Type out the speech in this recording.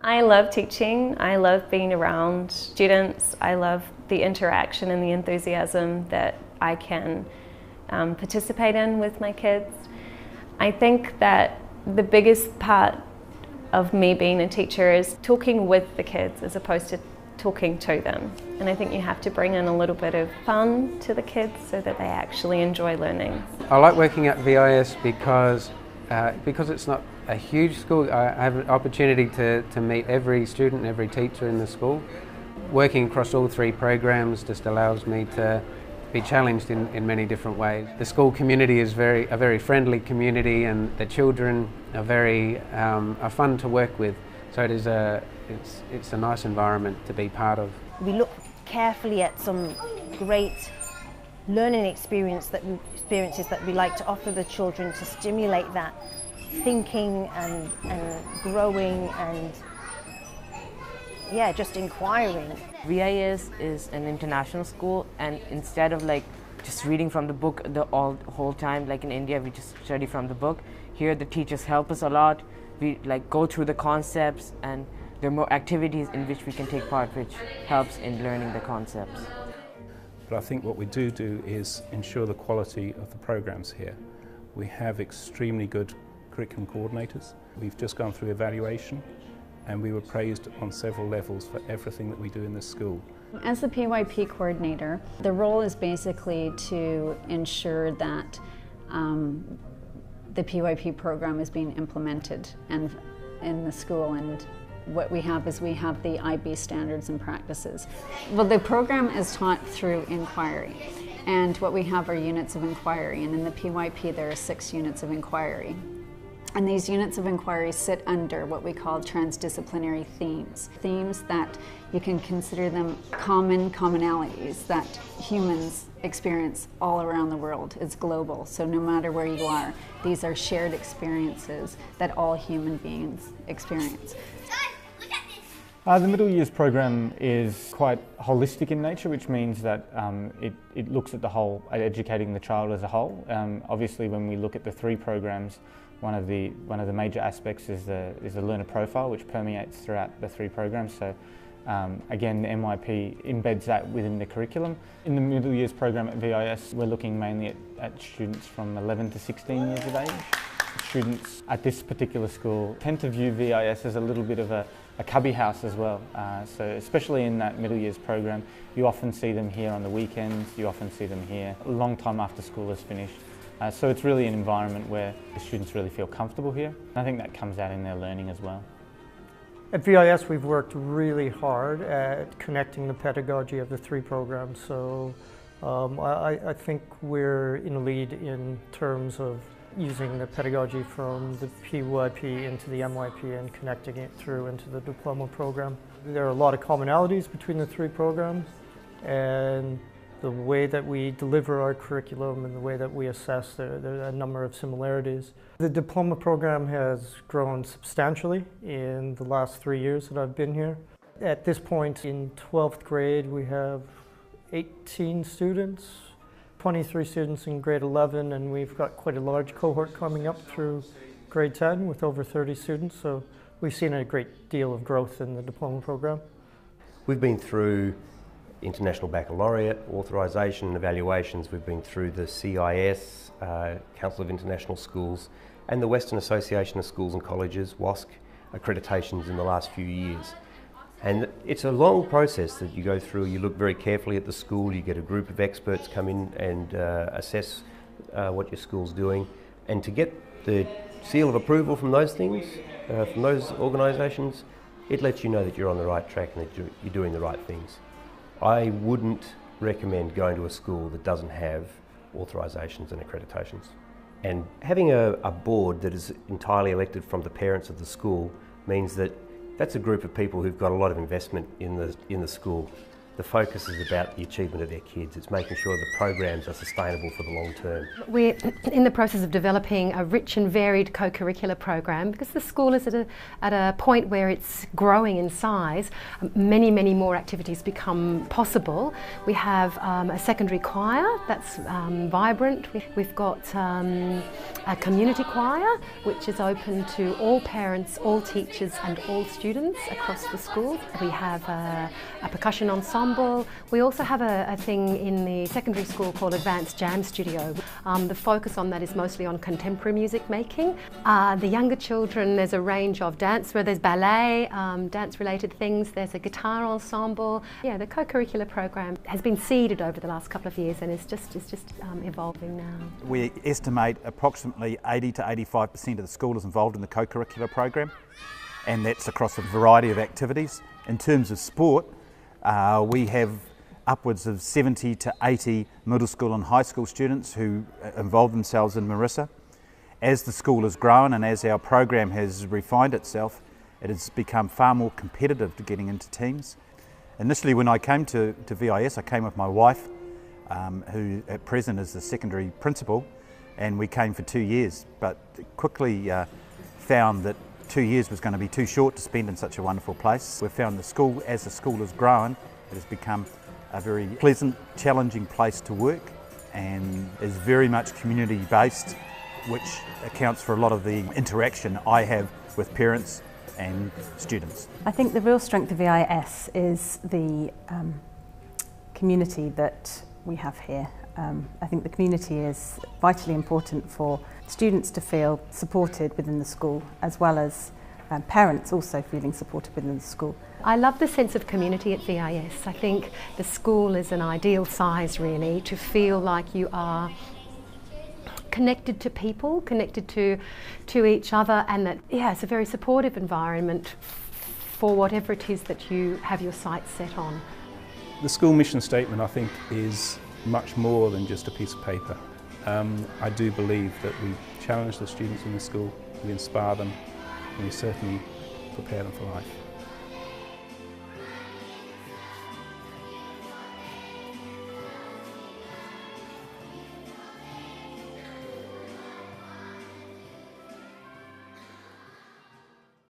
I love teaching. I love being around students. I love the interaction and the enthusiasm that I can participate in with my kids. I think that the biggest part of me being a teacher is talking with the kids as opposed to talking to them. And I think you have to bring in a little bit of fun to the kids so that they actually enjoy learning. I like working at VIS because it's not a huge school. I have an opportunity to meet every student and every teacher in the school. Working across all three programs just allows me to be challenged in many different ways. The school community is a very friendly community, and the children are fun to work with. So it's a nice environment to be part of. We look carefully at some great learning experiences that we like to offer the children to stimulate that thinking and growing and just inquiring. VIS is an international school, and instead of just reading from the book the whole time, like in India we just study from the book, here the teachers help us a lot. We go through the concepts, and there are more activities in which we can take part, which helps in learning the concepts. But I think what we do is ensure the quality of the programs here. We have extremely good curriculum coordinators. We've just gone through evaluation, and we were praised on several levels for everything that we do in this school. As the PYP coordinator, the role is basically to ensure that the PYP program is being implemented in the school, and what we have is the IB standards and practices. Well, the program is taught through inquiry, and what we have are units of inquiry, and in the PYP there are 6 units of inquiry. And these units of inquiry sit under what we call transdisciplinary themes. Themes that you can consider them commonalities that humans experience all around the world. It's global, so no matter where you are, these are shared experiences that all human beings experience. The middle years program is quite holistic in nature, which means that it looks at the whole, at educating the child as a whole. Obviously, when we look at the 3 programs, one of the major aspects is the learner profile, which permeates throughout the 3 programs. So again, the MYP embeds that within the curriculum. In the middle years program at VIS, we're looking mainly at students from 11 to 16 years of age. Students at this particular school tend to view VIS as a little bit of a cubby house as well. So especially in that middle years program, you often see them here on the weekends, you often see them here a long time after school is finished. So it's really an environment where the students really feel comfortable here. I think that comes out in their learning as well. At VIS, we've worked really hard at connecting the pedagogy of the 3 programs. So I think we're in the lead in terms of using the pedagogy from the PYP into the MYP and connecting it through into the diploma program. There are a lot of commonalities between the 3 programs, and the way that we deliver our curriculum and the way that we assess, there are a number of similarities. The diploma program has grown substantially in the last 3 years that I've been here. At this point in 12th grade, we have 18 students, 23 students in grade 11, and we've got quite a large cohort coming up through grade 10 with over 30 students, so we've seen a great deal of growth in the diploma program. We've been through International Baccalaureate, authorisation and evaluations. We've been through the CIS, Council of International Schools, and the Western Association of Schools and Colleges, WASC, accreditations in the last few years. And it's a long process that you go through. You look very carefully at the school, you get a group of experts come in and assess what your school's doing. And to get the seal of approval from those things, from those organisations, it lets you know that you're on the right track and that you're doing the right things. I wouldn't recommend going to a school that doesn't have authorisations and accreditations. And having a board that is entirely elected from the parents of the school means that that's a group of people who've got a lot of investment in the school. the focus is about the achievement of their kids. It's making sure the programs are sustainable for the long term. We're in the process of developing a rich and varied co-curricular program because the school is at a point where it's growing in size. Many more activities become possible. We have a secondary choir that's vibrant. We've got a community choir which is open to all parents, all teachers and all students across the school. We have a percussion ensemble. We also have a thing in the secondary school called Advanced Jam Studio. The focus on that is mostly on contemporary music making. The younger children, there's a range of dance where there's ballet, dance related things, there's a guitar ensemble. Yeah, the co-curricular program has been seeded over the last couple of years and is just evolving now. We estimate approximately 80 to 85% of the school is involved in the co-curricular program, and that's across a variety of activities. In terms of sport, we have upwards of 70 to 80 middle school and high school students who involve themselves in Marissa. As the school has grown and as our program has refined itself, it has become far more competitive to getting into teams. Initially when I came to VIS, I came with my wife, who at present is the secondary principal, and we came for 2 years, but quickly found that 2 years was going to be too short to spend in such a wonderful place. We've found the school, as the school has grown, it has become a very pleasant, challenging place to work and is very much community based, which accounts for a lot of the interaction I have with parents and students. I think the real strength of VIS is the community that we have here. I think the community is vitally important for students to feel supported within the school, as well as parents also feeling supported within the school. I love the sense of community at VIS. I think the school is an ideal size really to feel like you are connected to people, connected to each other, and that it's a very supportive environment for whatever it is that you have your sights set on. The school mission statement, I think, is much more than just a piece of paper. I do believe that we challenge the students in the school, we inspire them, and we certainly prepare them for life.